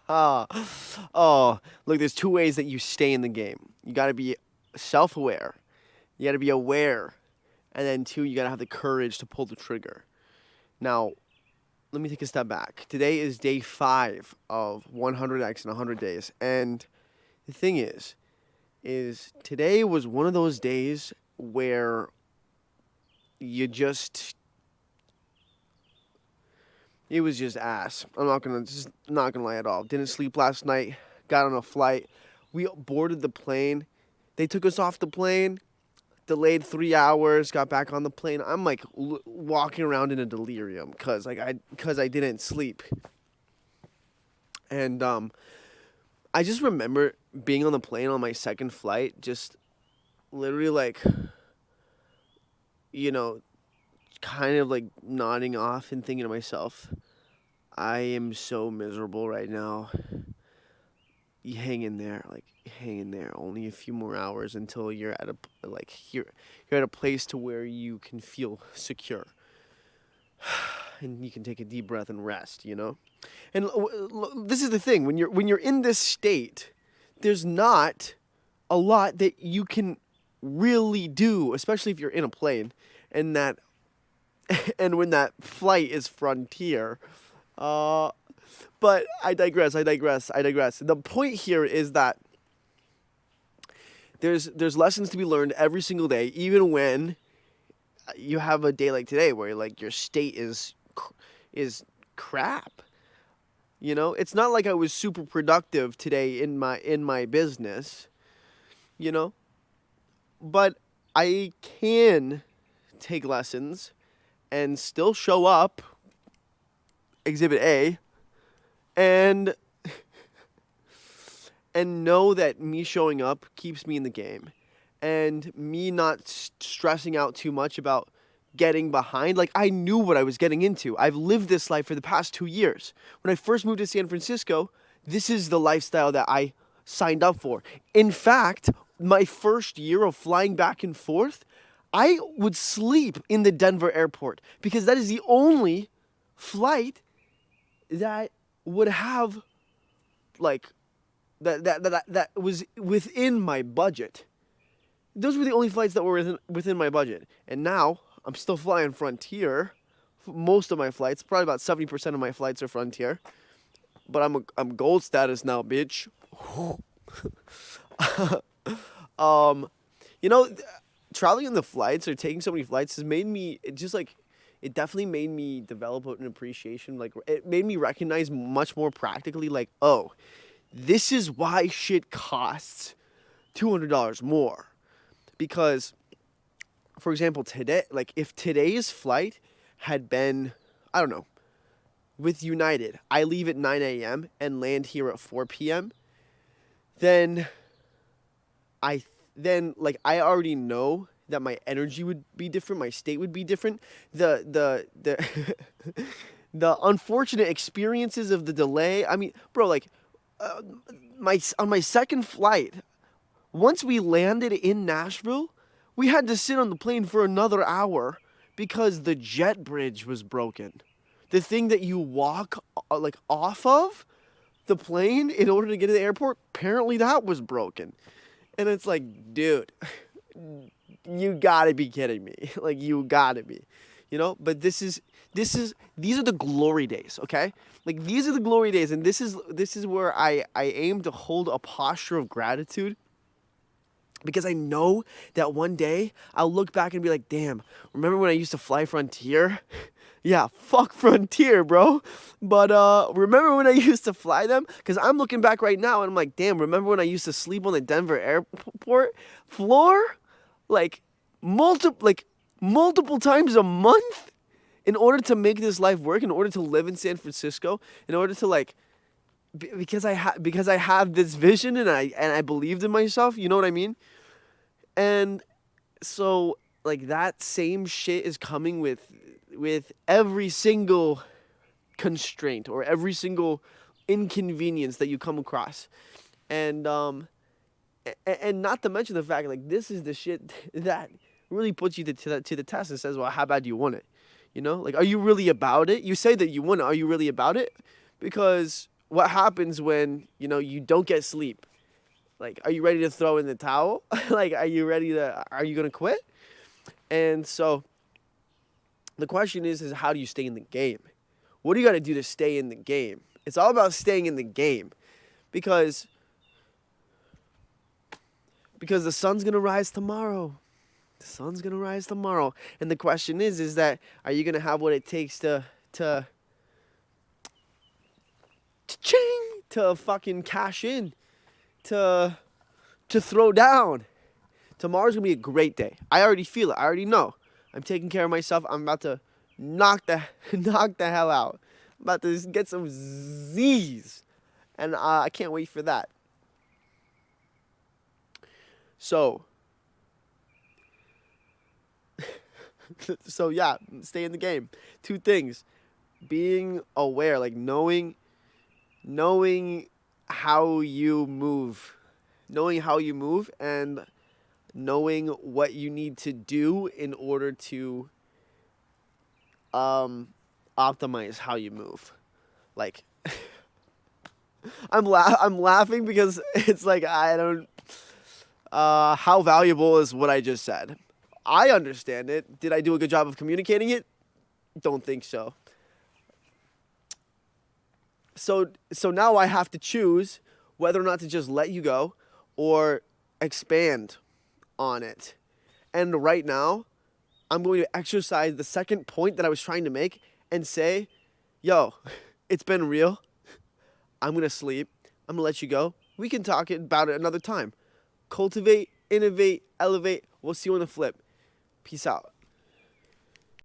Oh, look, there's two ways that you stay in the game. You got to be self-aware. You got to be aware, and then two, you got to have the courage to pull the trigger. Now, let me take a step back. Today is day 5 of 100x in 100 days, and the thing is today was one of those days where you just it was just ass. I'm not gonna lie at all. Didn't sleep last night. Got on a flight. We boarded the plane. They took us off the plane. Delayed 3 hours. Got back on the plane. I'm like walking around in a delirium because I didn't sleep. And I just remember being on the plane on my second flight, just literally like, you know, kind of like nodding off and thinking to myself, I am so miserable right now. You hang in there, like hang in there. Only a few more hours until you're at you're at a place to where you can feel secure, and you can take a deep breath and rest. And this is the thing: when you're in this state, there's not a lot that you can really do, especially if you're in a plane, and that and when that flight is Frontier. But I digress. The point here is that there's lessons to be learned every single day, even when you have a day like today where like your state is crap. It's not like I was super productive today in my business, you know, but I can take lessons and still show up, Exhibit A, and know that me showing up keeps me in the game, and me not stressing out too much about getting behind. Like, I knew what I was getting into. I've lived this life for the past 2 years. When I first moved to San Francisco, this is the lifestyle that I signed up for. In fact, my first year of flying back and forth, I would sleep in the Denver airport because that is the only flight that would have like that was within my budget. Those were the only flights that were within my budget. And now I'm still flying Frontier. Most of my flights, probably about 70% of my flights are Frontier. But I'm gold status now, bitch. um, you know, traveling in the flights or taking so many flights has made me it definitely made me develop an appreciation. Like, it made me recognize much more practically, like, oh, this is why shit costs $200 more. Because, for example, today, like, if today's flight had been, I don't know, with United, I leave at 9 a.m. and land here at 4 p.m., then I already know that my energy would be different, my state would be different. The the unfortunate experiences of the delay. I mean, bro, like, on my second flight, once we landed in Nashville, we had to sit on the plane for another hour because the jet bridge was broken. The thing that you walk like off of the plane in order to get to the airport, apparently that was broken. And it's like, dude, you gotta be kidding me. Like, you gotta be, but these are the glory days. Okay. Like, these are the glory days. And this is where I aim to hold a posture of gratitude, because I know that one day I'll look back and be like, damn, remember when I used to fly Frontier? Yeah, fuck Frontier, bro. But remember when I used to fly them? Because I'm looking back right now and I'm like, damn, remember when I used to sleep on the Denver airport floor? Like, multiple times a month in order to make this life work, in order to live in San Francisco, in order to, because I have this vision and I believed in myself, you know what I mean? And so, like, that same shit is coming with every single constraint or every single inconvenience that you come across. And not to mention the fact, like, this is the shit that really puts you to the test and says, well, how bad do you want it? Like, are you really about it? You say that you want it. Are you really about it? Because what happens when, you don't get sleep? Like, are you ready to throw in the towel? Like, are you going to quit? And so the question is how do you stay in the game? What do you got to do to stay in the game? It's all about staying in the game because the sun's going to rise tomorrow. The sun's going to rise tomorrow. And the question is that are you going to have what it takes to fucking cash in, to throw down? Tomorrow's going to be a great day. I already feel it. I already know. I'm taking care of myself. I'm about to knock the hell out. I'm about to get some Z's. And I can't wait for that. So yeah, stay in the game. Two things. Being aware, like knowing how you move. Knowing how you move and knowing what you need to do in order to optimize how you move. Like I'm laughing because it's like I don't how valuable is what I just said? I understand it. Did I do a good job of communicating it? Don't think so. So now I have to choose whether or not to just let you go or expand on it. And right now, I'm going to exercise the second point that I was trying to make and say, yo, it's been real. I'm going to sleep. I'm going to let you go. We can talk about it another time. Cultivate, innovate, elevate. We'll see you on the flip. Peace out.